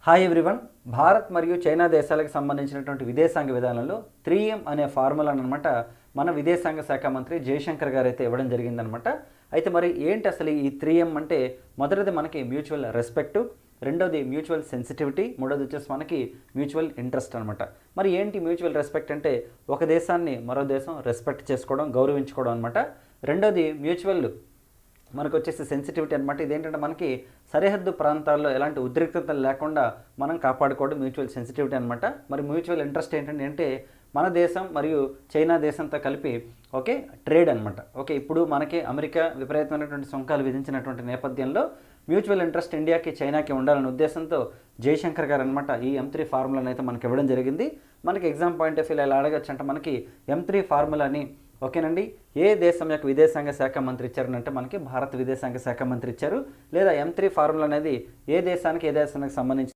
Hi everyone. Bharat మరియు China దేశాలకు సంబంధించినటువంటి విదేశాంగ విధానంలో 3M అనే ఫార్ములాను అనమాట మన విదేశాంగ శాఖ మంత్రి జయశంకర్ గారు అయితే ఇవ్వడం జరిగిందనమాట. అయితే మరి ఏంటి అసలు ఈ 3M అంటే? మొదటిది మనకి మ్యూచువల్ రెస్పెక్ట్, రెండోది మ్యూచువల్ సెన్సిటివిటీ, మూడోది వచ్చేసి మనకి మ్యూచువల్ ఇంట్రెస్ట్ అనమాట. మరి ఏంటి మ్యూచువల్ రెస్పెక్ట్ అంటే? ఒక దేశాన్ని మరో దేశం రెస్పెక్ట్ చేసుకోవడం, గౌరవించుకోవడం అనమాట. రెండోది మ్యూచువల్ మనకు వచ్చేసి సెన్సిటివిటీ అనమాట. ఇదేంటంటే మనకి సరిహద్దు ప్రాంతాల్లో ఎలాంటి ఉద్రిక్తతలు లేకుండా మనం కాపాడుకోవడం మ్యూచువల్ సెన్సిటివిటీ అనమాట. మరి మ్యూచువల్ ఇంట్రెస్ట్ ఏంటంటే మన దేశం మరియు చైనా దేశంతో కలిపి ట్రేడ్ అనమాట. ఇప్పుడు మనకి అమెరికా విపరీతమైనటువంటి సుంకాలు విధించినటువంటి నేపథ్యంలో మ్యూచువల్ ఇంట్రెస్ట్ ఇండియాకి చైనాకి ఉండాలనే ఉద్దేశంతో జయశంకర్ గారు అనమాట ఈ M3 ఫార్ములాని అయితే మనకి ఇవ్వడం జరిగింది. మనకి ఎగ్జామ్ పాయింట్ ఆఫ్ వ్యూ ఎలా అడగచ్చు అంటే మనకి M3 ఫార్ములాని ఓకేనండి ఏ దేశం యొక్క విదేశాంగ శాఖ మంత్రి ఇచ్చారనంటే మనకి భారత విదేశాంగ శాఖ మంత్రి ఇచ్చారు. లేదా M3 ఫార్ములా అనేది ఏ దేశానికి సంబంధించి